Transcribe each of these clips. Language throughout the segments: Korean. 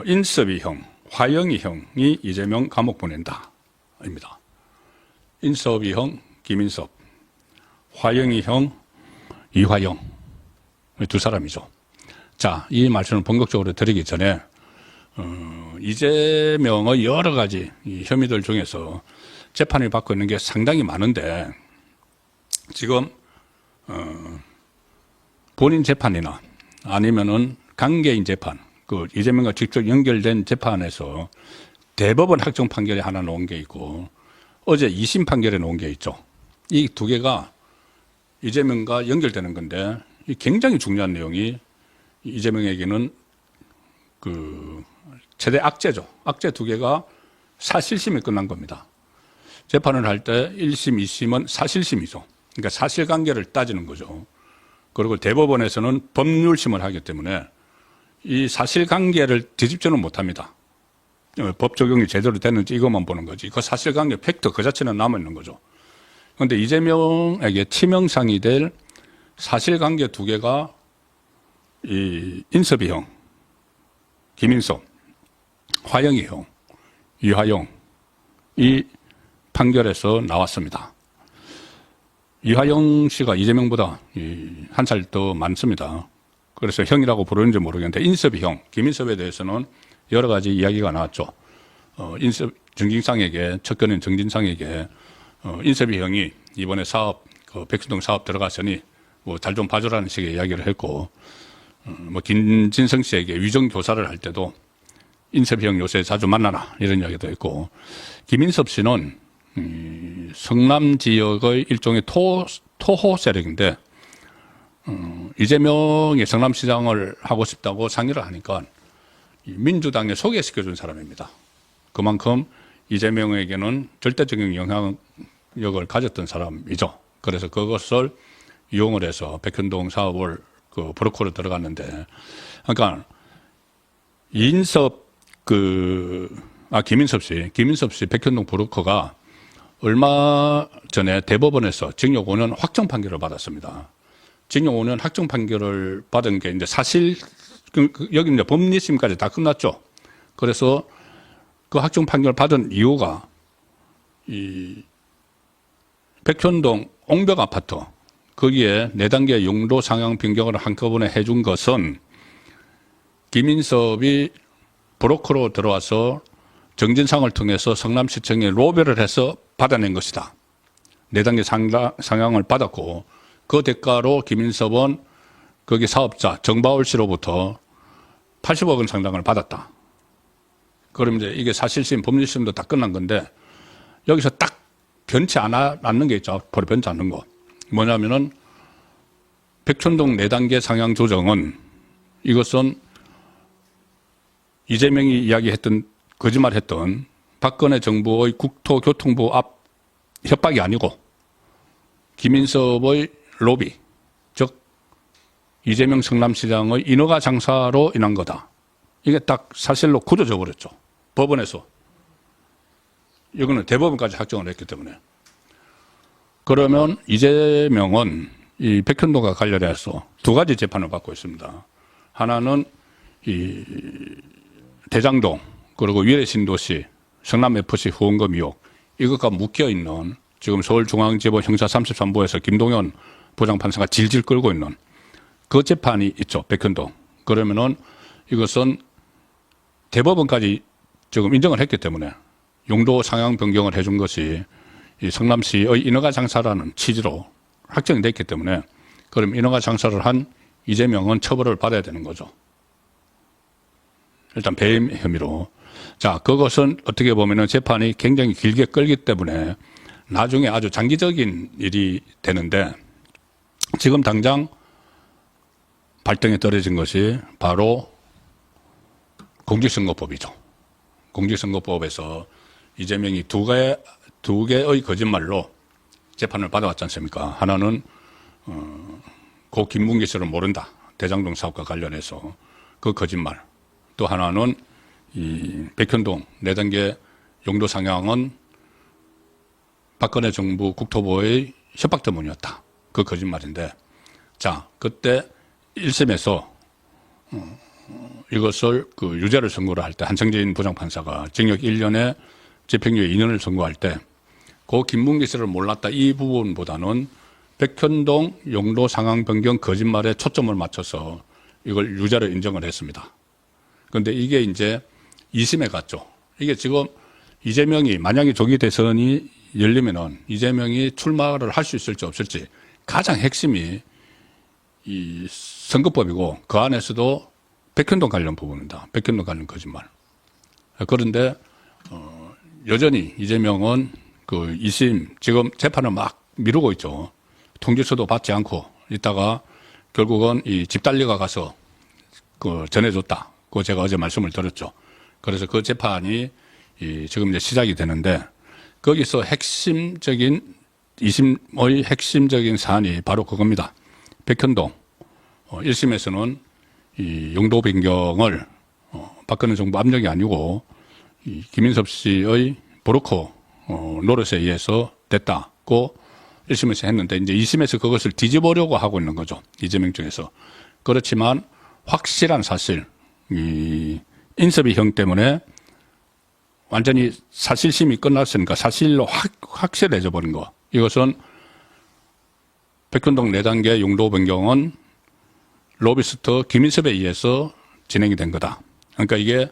인섭이형, 화영이형이 이재명 감옥 보낸다. 입니다. 인섭이형 김인섭, 화영이형 이화영 두 사람이죠. 자, 이 말씀을 본격적으로 드리기 전에 이재명의 여러 가지 이 혐의들 중에서 재판을 받고 있는 게 상당히 많은데 지금 본인 재판이나 아니면은 관계인 재판, 그 이재명과 직접 연결된 재판에서 대법원 확정 판결이 하나 나온 게 있고 어제 2심 판결에 나온 게 있죠. 이 두 개가 이재명과 연결되는 건데 굉장히 중요한 내용이 이재명에게는 그 최대 악재죠. 악재 두 개가 사실심이 끝난 겁니다. 재판을 할 때 1심, 2심은 사실심이죠. 그러니까 사실관계를 따지는 거죠. 그리고 대법원에서는 법률심을 하기 때문에 이 사실관계를 뒤집지는 못합니다. 법 적용이 제대로 됐는지 이것만 보는 거지. 그 사실관계 팩트 그 자체는 남아있는 거죠. 그런데 이재명에게 치명상이 될 사실관계 두 개가 이 인섭이형, 김인섭, 화영이형, 이화영 이 판결에서 나왔습니다. 이화영 씨가 이재명보다 한 살 더 많습니다. 그래서 형이라고 부르는지 모르겠는데 인섭이 형, 김인섭에 대해서는 여러 가지 이야기가 나왔죠. 인섭 정진상에게 척견인 정진상에게 인섭이 형이 이번에 사업 그 백수동 사업 들어갔으니 뭐 잘 좀 봐주라는 식의 이야기를 했고 뭐 김진성 씨에게 위정 교사를 할 때도 인섭이 형 요새 자주 만나라 이런 이야기도 했고 김인섭 씨는 성남 지역의 일종의 토호 세력인데 이재명이 성남시장을 하고 싶다고 상의를 하니까 민주당에 소개시켜준 사람입니다. 그만큼 이재명에게는 절대적인 영향력을 가졌던 사람이죠. 그래서 그것을 이용을 해서 백현동 사업을 그 브로커로 들어갔는데, 그러니까 김인섭 씨 백현동 브로커가 얼마 전에 대법원에서 징역 5년 확정 판결을 받았습니다. 징역 5년 확정 판결을 받은 게 이제 사실, 여기 이제 법리심까지 다 끝났죠. 그래서 그 확정 판결 받은 이유가 이 백현동 옹벽 아파트, 거기에 4단계 용도 상향 변경을 한꺼번에 해준 것은 김인섭이 브로커로 들어와서 정진상을 통해서 성남시청에 로비를 해서 받아낸 것이다. 4단계 상향을 받았고 그 대가로 김인섭은 거기 사업자 정바울 씨로부터 80억 원 상당을 받았다. 그럼 이제 이게 사실심, 법률심도 다 끝난 건데 여기서 딱 변치 않는 게 있죠. 바로 변치 않는 거. 뭐냐면은 백촌동 4단계 상향 조정은 이것은 이재명이 이야기했던 거짓말했던 박근혜 정부의 국토교통부 앞 협박이 아니고 김인섭의 로비, 즉 이재명 성남시장의 인허가 장사로 인한 거다. 이게 딱 사실로 굳어져 버렸죠. 법원에서. 이거는 대법원까지 확정을 했기 때문에. 그러면 이재명은 이 백현동과 관련해서 2가지 재판을 받고 있습니다. 하나는 이 대장동 그리고 위례신도시 성남FC 후원금 의혹 이것과 묶여있는 지금 서울중앙지법 형사 33부에서 김동연 부장판사가 질질 끌고 있는 그 재판이 있죠. 백현동. 그러면은 이것은 대법원까지 지금 인정을 했기 때문에 용도 상향 변경을 해준 것이 이 성남시의 인허가 장사라는 취지로 확정이 됐기 때문에 그럼 인허가 장사를 한 이재명은 처벌을 받아야 되는 거죠. 일단 배임 혐의로. 자, 그것은 어떻게 보면은 재판이 굉장히 길게 끌기 때문에 나중에 아주 장기적인 일이 되는데 지금 당장 발등에 떨어진 것이 바로 공직선거법이죠. 공직선거법에서 이재명이 두 개의 거짓말로 재판을 받아왔지 않습니까? 하나는 고 김문기 씨를 모른다. 대장동 사업과 관련해서 그 거짓말. 또 하나는 이 백현동 4단계 용도 상향은 박근혜 정부 국토부의 협박 때문이었다. 그 거짓말인데, 자, 그때 1심에서 이것을 그 유죄를 선고를 할 때 한창진 부장판사가 징역 1년에 집행유예 2년을 선고할 때 그 김문기 씨를 몰랐다 이 부분보다는 백현동 용도 상황 변경 거짓말에 초점을 맞춰서 이걸 유죄를 인정을 했습니다. 그런데 이게 이제 2심에 갔죠. 이게 지금 이재명이 만약에 조기 대선이 열리면은 이재명이 출마를 할 수 있을지 없을지 가장 핵심이 이 선거법이고 그 안에서도 백현동 관련 부분입니다. 백현동 관련 거짓말. 그런데 여전히 이재명은 그 2심 지금 재판을 막 미루고 있죠. 통지서도 받지 않고 있다가 결국은 이 집달리가 가서 그 전해줬다. 그거 제가 어제 말씀을 드렸죠. 그래서 그 재판이 지금 이제 시작이 되는데 거기서 핵심적인 2심의 핵심적인 사안이 바로 그겁니다. 백현동 1심에서는 이 용도 변경을 박근혜 정부 압력이 아니고 이 김인섭 씨의 브로커 노릇에 의해서 됐다고 1심에서 했는데 이제 2심에서 그것을 뒤집으려고 하고 있는 거죠. 이재명 쪽에서. 그렇지만 확실한 사실, 이 인섭이 형 때문에 완전히 사실심이 끝났으니까 사실로 확실해져 버린 거. 이것은 백현동 4단계 용도 변경은 로비스트 김인섭에 의해서 진행이 된 거다. 그러니까 이게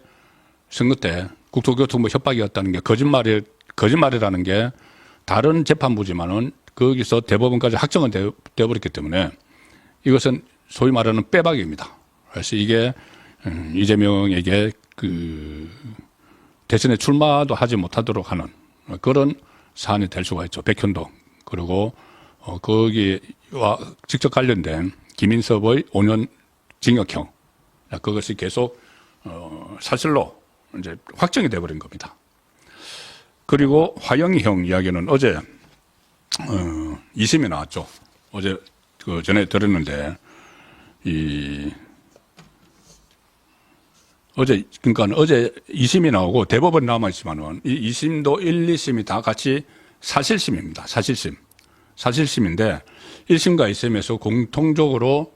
선거 때 국토교통부 협박이었다는 게 거짓말이라는 게 다른 재판부지만은 거기서 대법원까지 확정은 되어버렸기 때문에 이것은 소위 말하는 빼박입니다. 그래서 이게 이재명에게 그 대선에 출마도 하지 못하도록 하는 그런 사안이 될 수가 있죠. 백현동. 그리고 거기와 직접 관련된 김인섭의 5년 징역형. 그것이 계속 사실로 이제 확정이 돼버린 겁니다. 그리고 화영이형 이야기는 어제 2심이 나왔죠. 어제 그 전에 들었는데 그러니까 어제 2심이 나오고 대법원 남아있지만은 이 2심도 1, 2심이 다 같이 사실심입니다. 사실심인데 1심과 2심에서 공통적으로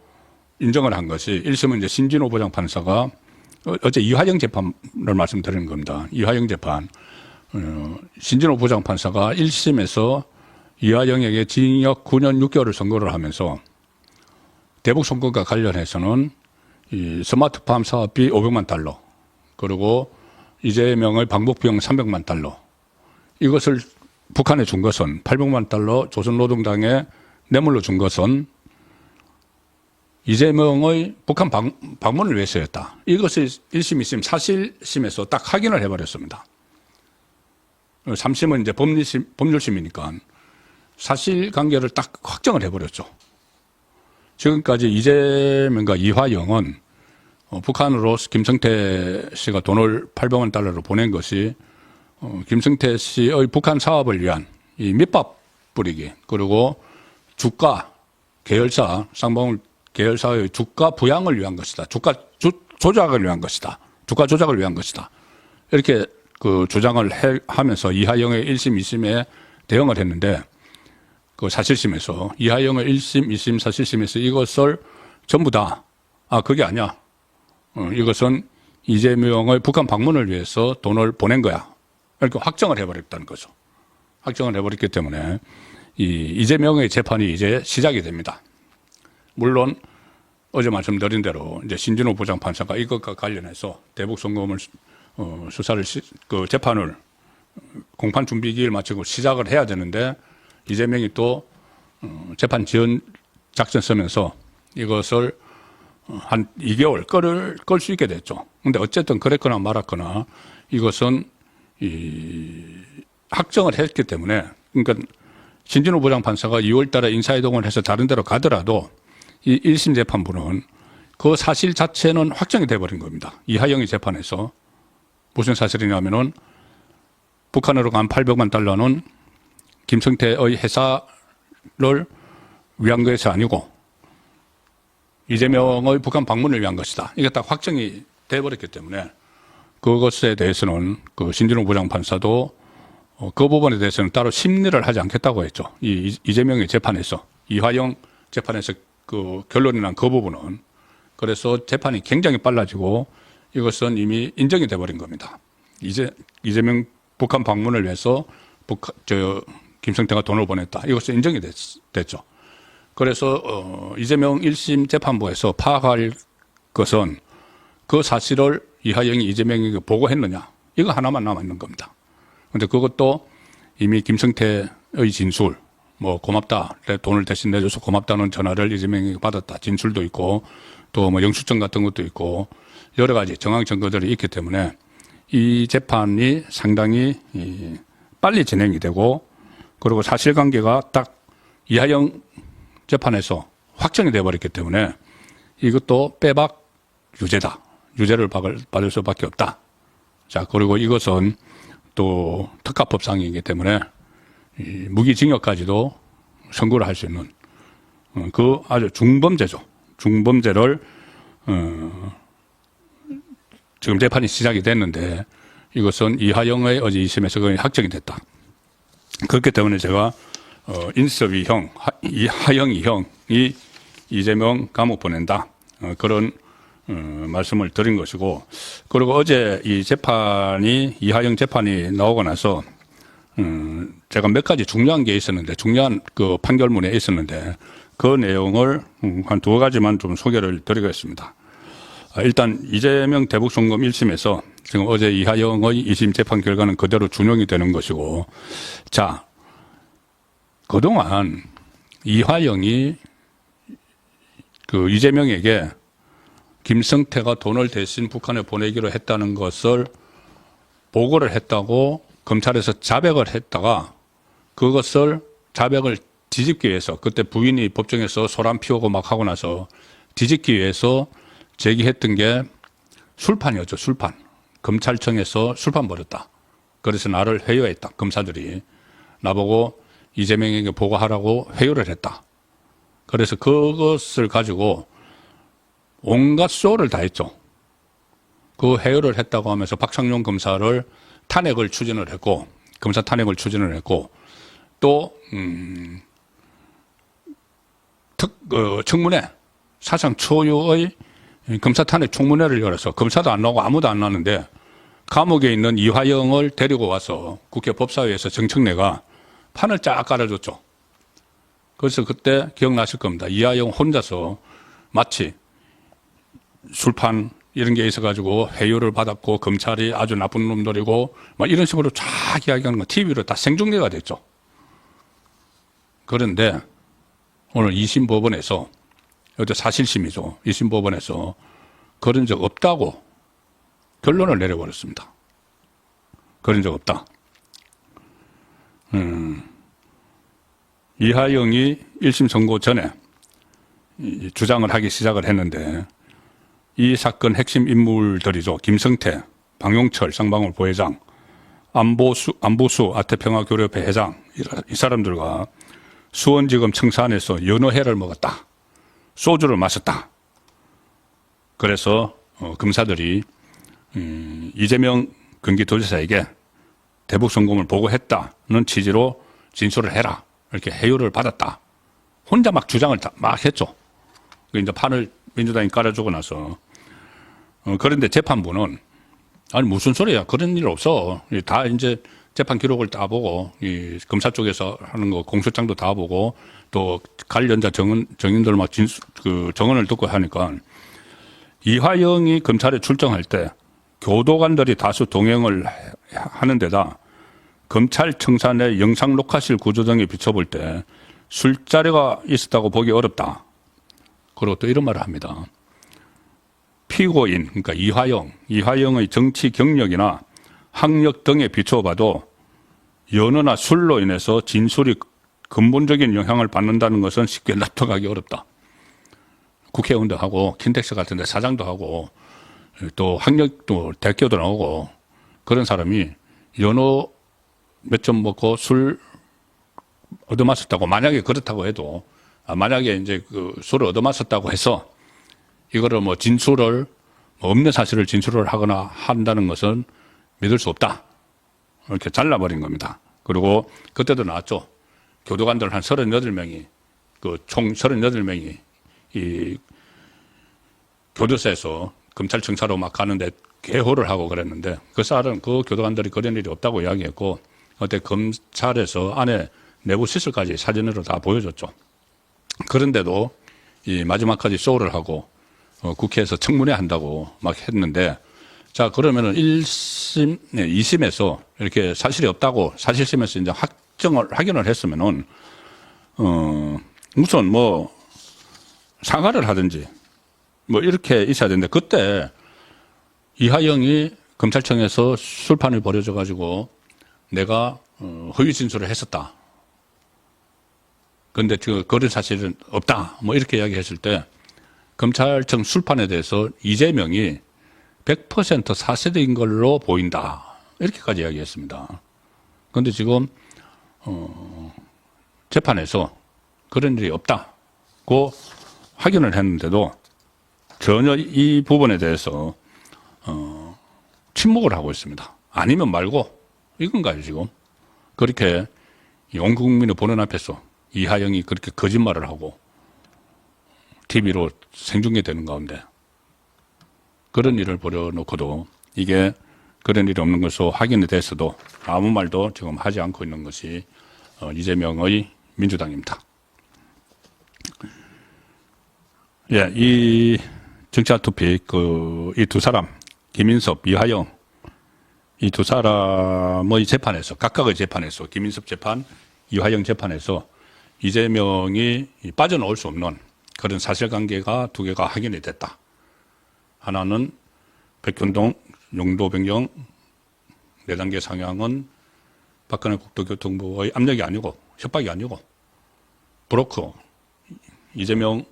인정을 한 것이 1심은 이제 신진호 부장판사가 어제 이화영 재판을 말씀드리는 겁니다. 이화영 재판. 신진호 부장판사가 1심에서 이화영에게 징역 9년 6개월을 선고를 하면서 대북 선거과 관련해서는 이 스마트팜 사업비 500만 달러 그리고 이재명의 방북 비용 300만 달러 이것을 북한에 준 것은 800만 달러 조선노동당에 뇌물로 준 것은 이재명의 북한 방문을 위해서였다. 이것을 1심, 2심, 사실심에서 딱 확인을 해버렸습니다. 3심은 이제 법률심이니까 사실관계를 딱 확정을 해버렸죠. 지금까지 이재명과 이화영은 북한으로 김성태 씨가 돈을 800만 달러를 보낸 것이 김성태 씨의 북한 사업을 위한 이 밑밥 뿌리기 그리고 주가 계열사 쌍방울 계열사의 주가 부양을 위한 것이다. 주가 조작을 위한 것이다. 주가 조작을 위한 것이다. 이렇게 그 주장을 하면서 이화영의 1심, 2심에 대응을 했는데 그 사실심에서 이화영의 1심, 2심 사실심에서 이것을 전부 다 그게 아니야. 이것은 이재명의 북한 방문을 위해서 돈을 보낸 거야. 이렇게 확정을 해버렸다는 거죠. 확정을 해버렸기 때문에 이재명의 재판이 이제 시작이 됩니다. 물론 어제 말씀드린 대로 이제 신진호 부장판사가 이것과 관련해서 대북 송금을 수사를 그 재판을 공판 준비 기일 마치고 시작을 해야 되는데 이재명이 또 재판 지연 작전 쓰면서 이것을 한 2개월 끌 수 있게 됐죠. 근데 어쨌든 그랬거나 말았거나 이것은 확정을 했기 때문에 그러니까 신진호 부장판사가 2월 달에 인사이동을 해서 다른 데로 가더라도 이 1심 재판부는 그 사실 자체는 확정이 돼버린 겁니다. 이하영이 재판에서 무슨 사실이냐면은 북한으로 간 800만 달러는 김성태의 회사를 위한 것이 아니고 이재명의 북한 방문을 위한 것이다. 이게 딱 확정이 돼버렸기 때문에 그것에 대해서는 그 신진호 부장판사도 그 부분에 대해서는 따로 심리를 하지 않겠다고 했죠. 이재명의 재판에서 이화영 재판에서 그 결론이 난 그 부분은 그래서 재판이 굉장히 빨라지고 이것은 이미 인정이 돼버린 겁니다. 이재명 북한 방문을 위해서 김성태가 돈을 보냈다. 이것은 인정이 됐죠. 그래서 이재명 1심 재판부에서 파악할 것은 그 사실을 이하영이 이재명에게 보고했느냐. 이거 하나만 남아있는 겁니다. 그런데 그것도 이미 김성태의 진술, 뭐 고맙다, 돈을 대신 내줘서 고맙다는 전화를 이재명에게 받았다. 진술도 있고 또 뭐 영수증 같은 것도 있고 여러 가지 정황 증거들이 있기 때문에 이 재판이 상당히 빨리 진행이 되고 그리고 사실관계가 딱 이하영 재판에서 확정이 되어버렸기 때문에 이것도 빼박 유죄다. 유죄를 받을 수밖에 없다. 자, 그리고 이것은 또 특가법상이기 때문에 무기징역까지도 선고를 할 수 있는 그 아주 중범죄죠. 중범죄를 지금 재판이 시작이 됐는데 이것은 이하영의 어제 2심에서 확정이 됐다. 그렇기 때문에 제가 인섭이 형, 이하영이 형이 이재명 감옥 보낸다. 그런 말씀을 드린 것이고 그리고 어제 이 재판이 이하영 재판이 나오고 나서 제가 몇 가지 중요한 게 있었는데 중요한 그 판결문에 있었는데 그 내용을 한 두 가지만 좀 소개를 드리겠습니다. 일단 이재명 대북송금 1심에서 지금 어제 이하영의 2심 재판 결과는 그대로 준용이 되는 것이고 자 그동안 이하영이 그 이재명에게 김성태가 돈을 대신 북한에 보내기로 했다는 것을 보고를 했다고 검찰에서 자백을 했다가 그것을 자백을 뒤집기 위해서 그때 부인이 법정에서 소란 피우고 막 하고 나서 뒤집기 위해서 제기했던 게 술판이었죠. 술판. 검찰청에서 술판 벌였다. 그래서 나를 회유했다. 검사들이. 나보고 이재명에게 보고하라고 회유를 했다. 그래서 그것을 가지고 온갖 쇼를 다 했죠. 그 회유를 했다고 하면서 박창룡 검사를 탄핵을 추진을 했고 검사 탄핵을 추진을 했고 또 청문회 사상 초유의 검사 탄핵 청문회를 열어서 검사도 안 나오고 아무도 안 나왔는데 감옥에 있는 이화영을 데리고 와서 국회 법사위에서 정청래가 판을 쫙 깔아줬죠. 그래서 그때 기억나실 겁니다. 이화영 혼자서 마치 술판 이런 게 있어가지고 회유를 받았고 검찰이 아주 나쁜 놈들이고 막 이런 식으로 쫙 이야기하는 거 TV로 다 생중계가 됐죠. 그런데 오늘 2심 법원에서 어제 사실심이죠. 2심 법원에서 그런 적 없다고 결론을 내려버렸습니다. 그런 적 없다. 이하영이 1심 선고 전에 주장을 하기 시작을 했는데 이 사건 핵심 인물들이죠. 김성태, 방용철 쌍방울 부회장, 안보수 아태평화교류협회 회장 이 사람들과 수원지검 청사안에서 연어회를 먹었다. 소주를 마셨다. 그래서 검사들이 이재명 경기도지사에게 대북송금을 보고했다는 취지로 진술을 해라. 이렇게 해유를 받았다. 혼자 막 주장을 막 했죠. 이제 판을 민주당이 깔아주고 나서 그런데 재판부는 아니 무슨 소리야 그런 일 없어 다 이제 재판 기록을 다 보고 이 검사 쪽에서 하는 거 공소장도 다 보고 또 관련자 정인들 막 그 정언을 듣고 하니까 이화영이 검찰에 출정할 때 교도관들이 다수 동행을 하는 데다 검찰 청사 내 영상 녹화실 구조 등에 비춰볼 때 술자리가 있었다고 보기 어렵다. 그리고 또 이런 말을 합니다. 피고인, 그러니까 이화영의 정치 경력이나 학력 등에 비춰봐도 연어나 술로 인해서 진술이 근본적인 영향을 받는다는 것은 쉽게 납득하기 어렵다. 국회의원도 하고 킨텍스 같은 데 사장도 하고 또 학력도 대학교도 나오고 그런 사람이 연어 몇 점 먹고 술 얻어마셨다고 만약에 그렇다고 해도 만약에 이제 그 술을 얻어마셨다고 해서 이거를 뭐 진술을 없는 사실을 진술을 하거나 한다는 것은 믿을 수 없다. 이렇게 잘라버린 겁니다. 그리고 그때도 나왔죠. 교도관들 한 38명이 총 38명이 이 교도소에서 검찰청사로 막 가는데 개호를 하고 그랬는데 그 교도관들이 그런 일이 없다고 이야기했고 그때 검찰에서 안에 내부 시설까지 사진으로 다 보여줬죠. 그런데도 이 마지막까지 쇼를 하고 국회에서 청문회 한다고 막 했는데 자 그러면은 1심, 2심에서 이렇게 사실이 없다고 사실심에서 이제 확인을 했으면은 우선 뭐 사과를 하든지 뭐 이렇게 있어야 되는데 그때 이하영이 검찰청에서 술판을 벌여줘 가지고 내가 허위 진술을 했었다. 그런데 그런 사실은 없다. 뭐 이렇게 이야기했을 때 검찰청 술판에 대해서 이재명이 100% 사실인 걸로 보인다. 이렇게까지 이야기했습니다. 그런데 지금 재판에서 그런 일이 없다고 확인을 했는데도 전혀 이 부분에 대해서 침묵을 하고 있습니다. 아니면 말고 이건가요 지금? 그렇게 온 국민을 보는 앞에서 이하영이 그렇게 거짓말을 하고 TV로 생중계되는 가운데 그런 일을 벌여놓고도 이게 그런 일이 없는 것으로 확인이 됐어도 아무 말도 지금 하지 않고 있는 것이 이재명의 민주당입니다. 예, 이 정치화 토픽 이 두 사람 김인섭, 이하영 이 두 사람의 재판에서 각각의 재판에서 김인섭 재판, 이하영 재판에서 이재명이 빠져나올 수 없는 그런 사실관계가 두 개가 확인이 됐다. 하나는 백현동 용도 변경 4단계 상향은 박근혜 국토교통부의 압력이 아니고 협박이 아니고 브로커 이재명의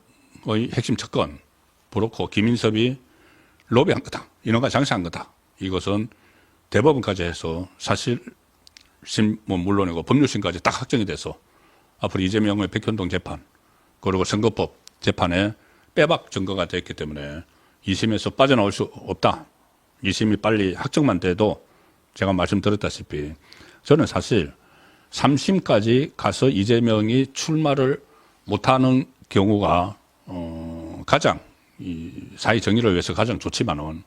핵심 척건 브로커 김인섭이 로비한 거다. 인허가 장사한 거다. 이것은 대법원까지 해서 사실심 물론이고 법률심까지 딱 확정이 돼서 앞으로 이재명의 백현동 재판 그리고 선거법 재판에 빼박 증거가 됐기 때문에 2심에서 빠져나올 수 없다. 2심이 빨리 확정만 돼도 제가 말씀드렸다시피 저는 사실 3심까지 가서 이재명이 출마를 못하는 경우가 가장 이 사회 정의를 위해서 가장 좋지만은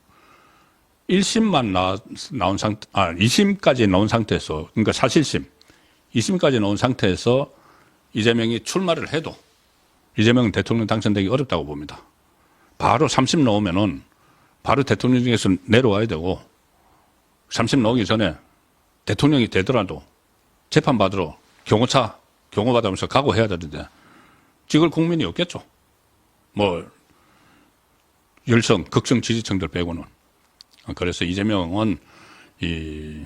1심만 나온 상태, 2심까지 나온 상태에서 그러니까 사실심 2심까지 나온 상태에서 이재명이 출마를 해도 이재명은 대통령 당선되기 어렵다고 봅니다. 바로 3심 나오면은 바로 대통령에서 내려와야 되고 3심 나오기 전에 대통령이 되더라도 재판받으러 경호차 경호받으면서 각오해야 되는데 찍을 국민이 없겠죠. 뭐 열성, 극성 지지층들 빼고는. 그래서 이재명은 이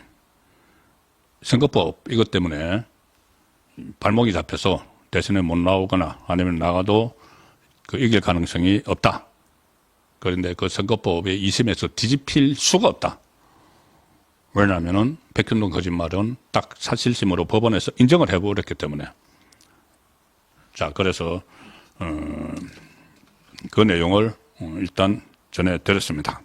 선거법 이것 때문에 발목이 잡혀서 대선에 못 나오거나 아니면 나가도 이길 가능성이 없다. 그런데 그 선거법의 2심에서 뒤집힐 수가 없다. 왜냐하면은 백현동 거짓말은 딱 사실심으로 법원에서 인정을 해버렸기 때문에. 자, 그래서 그 내용을 일단 전해드렸습니다.